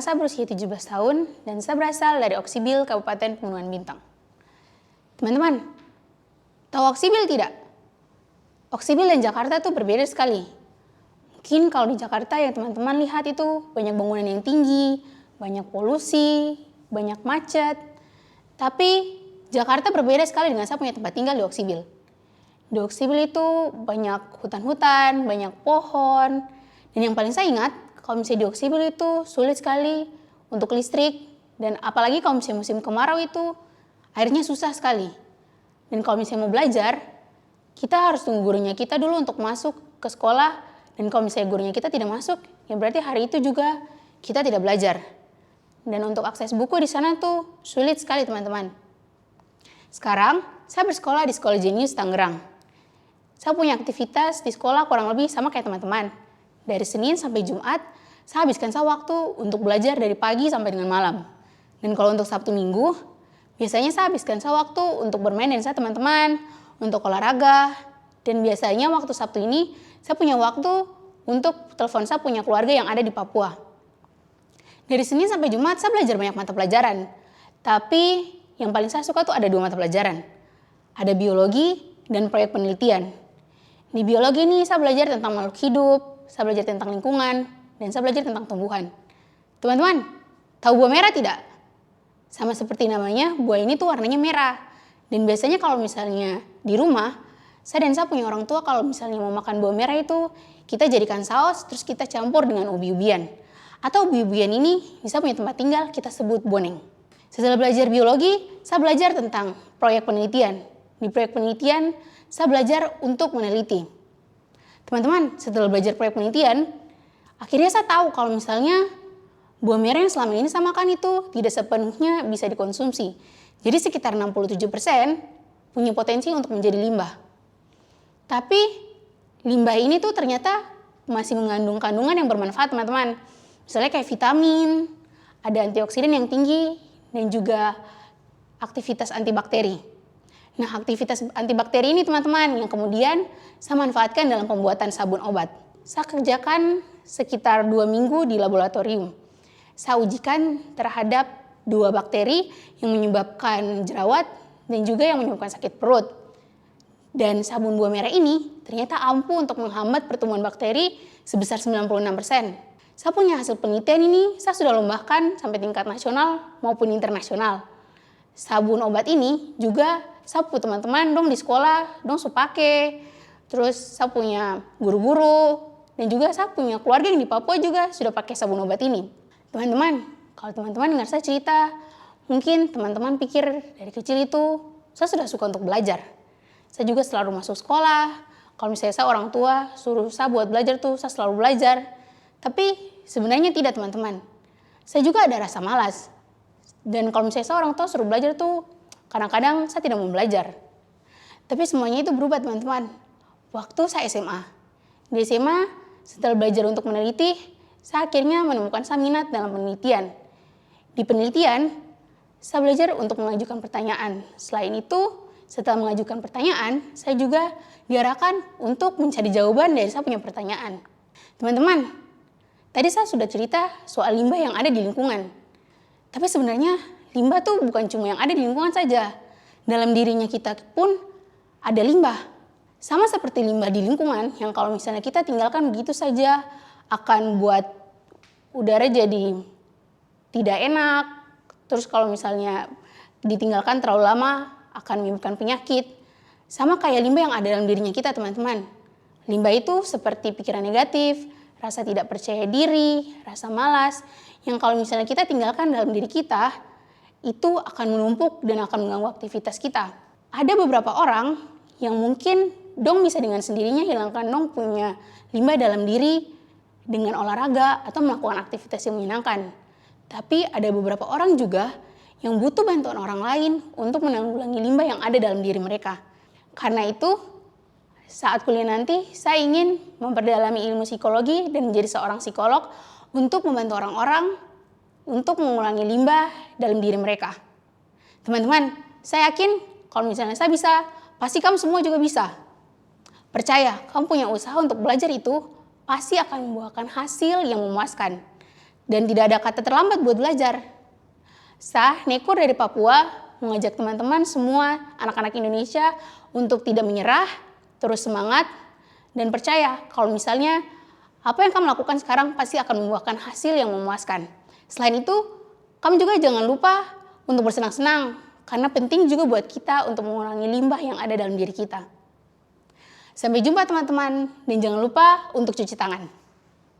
saya berusia 17 tahun dan saya berasal dari Oksibil, Kabupaten Pegunungan Bintang. Teman-teman, tahu Oksibil tidak? Oksibil dan Jakarta itu berbeda sekali. Mungkin kalau di Jakarta yang teman-teman lihat itu banyak bangunan yang tinggi, banyak polusi, banyak macet. Tapi Jakarta berbeda sekali dengan saya punya tempat tinggal di Oksibil. Di Oksibil itu banyak hutan-hutan, banyak pohon. Dan yang paling saya ingat, kalau misalnya di Oksibil itu sulit sekali untuk listrik. Dan apalagi kalau misalnya musim kemarau itu airnya susah sekali. Dan kalau misalnya mau belajar, kita harus tunggu gurunya kita dulu untuk masuk ke sekolah. Dan kalau misalnya gurunya kita tidak masuk, ya berarti hari itu juga kita tidak belajar. Dan untuk akses buku di sana tuh sulit sekali teman-teman. Sekarang saya bersekolah di Sekolah Jenius Tangerang. Saya punya aktivitas di sekolah kurang lebih sama kayak teman-teman. Dari Senin sampai Jumat, saya habiskan waktu untuk belajar dari pagi sampai dengan malam. Dan kalau untuk Sabtu Minggu, biasanya saya habiskan waktu untuk bermain dengan teman-teman, untuk olahraga. Dan biasanya waktu Sabtu ini, saya punya waktu untuk telepon saya punya keluarga yang ada di Papua. Dari Senin sampai Jumat, saya belajar banyak mata pelajaran. Tapi yang paling saya suka tuh ada 2 mata pelajaran. Ada biologi dan proyek penelitian. Di biologi ini saya belajar tentang makhluk hidup, saya belajar tentang lingkungan, dan saya belajar tentang tumbuhan. Teman-teman, tahu buah merah tidak? Sama seperti namanya, buah ini tuh warnanya merah. Dan biasanya kalau misalnya di rumah, saya punya orang tua kalau misalnya mau makan buah merah itu, kita jadikan saus, terus kita campur dengan ubi-ubian. Atau ubi-ubian ini bisa punya tempat tinggal, kita sebut boneng. Setelah belajar biologi, saya belajar tentang proyek penelitian. Di proyek penelitian, saya belajar untuk meneliti. Teman-teman, setelah belajar proyek penelitian, akhirnya saya tahu kalau misalnya buah merah yang selama ini saya makan itu tidak sepenuhnya bisa dikonsumsi. Jadi sekitar 67% punya potensi untuk menjadi limbah. Tapi limbah ini tuh ternyata masih mengandung kandungan yang bermanfaat teman-teman. Misalnya kayak vitamin, ada antioksidan yang tinggi, dan juga aktivitas antibakteri. Nah, aktivitas antibakteri ini teman-teman yang kemudian saya manfaatkan dalam pembuatan sabun obat. Saya kerjakan sekitar 2 minggu di laboratorium. Saya ujikan terhadap 2 bakteri yang menyebabkan jerawat dan juga yang menyebabkan sakit perut. Dan sabun buah merah ini ternyata ampuh untuk menghambat pertumbuhan bakteri sebesar 96%. Saya punya hasil penelitian ini, saya sudah lombakan sampai tingkat nasional maupun internasional. Sabun obat ini juga saya punya teman-teman dong di sekolah, dong suka pakai. Terus saya punya guru-guru dan juga saya punya keluarga yang di Papua juga sudah pakai sabun obat ini. Teman-teman, kalau teman-teman dengar saya cerita, mungkin teman-teman pikir dari kecil itu saya sudah suka untuk belajar. Saya juga selalu masuk sekolah. Kalau misalnya saya orang tua suruh saya buat belajar tuh, saya selalu belajar. Tapi sebenarnya tidak teman-teman. Saya juga ada rasa malas. Dan kalau misalnya saya orang tua suruh belajar tuh, kadang-kadang saya tidak mau belajar. Tapi semuanya itu berubah teman-teman. Waktu saya SMA. Di SMA, setelah belajar untuk meneliti, saya akhirnya menemukan saya minat dalam penelitian. Di penelitian, saya belajar untuk mengajukan pertanyaan. Selain itu, setelah mengajukan pertanyaan, saya juga diarahkan untuk mencari jawaban dari saya punya pertanyaan. Teman-teman, tadi saya sudah cerita soal limbah yang ada di lingkungan. Tapi sebenarnya limbah tuh bukan cuma yang ada di lingkungan saja. Dalam dirinya kita pun ada limbah. Sama seperti limbah di lingkungan yang kalau misalnya kita tinggalkan begitu saja akan buat udara jadi tidak enak. Terus kalau misalnya ditinggalkan terlalu lama akan menimbulkan penyakit. Sama kayak limbah yang ada dalam dirinya kita teman-teman. Limbah itu seperti pikiran negatif, rasa tidak percaya diri, rasa malas, yang kalau misalnya kita tinggalkan dalam diri kita, itu akan menumpuk dan akan mengganggu aktivitas kita. Ada beberapa orang yang mungkin dong bisa dengan sendirinya hilangkan dong punya limbah dalam diri dengan olahraga atau melakukan aktivitas yang menyenangkan. Tapi ada beberapa orang juga yang butuh bantuan orang lain untuk menanggulangi limbah yang ada dalam diri mereka. Karena itu, saat kuliah nanti, saya ingin memperdalami ilmu psikologi dan menjadi seorang psikolog untuk membantu orang-orang untuk mengurangi limbah dalam diri mereka. Teman-teman, saya yakin kalau misalnya saya bisa, pasti kamu semua juga bisa. Percaya, kamu punya usaha untuk belajar itu pasti akan membuahkan hasil yang memuaskan. dan tidak ada kata terlambat buat belajar. Neko dari Papua mengajak teman-teman semua anak-anak Indonesia untuk tidak menyerah, terus semangat, dan percaya kalau misalnya apa yang kamu lakukan sekarang pasti akan membuahkan hasil yang memuaskan. Selain itu, kamu juga jangan lupa untuk bersenang-senang, karena penting juga buat kita untuk mengurangi limbah yang ada dalam diri kita. Sampai jumpa teman-teman, dan jangan lupa untuk cuci tangan.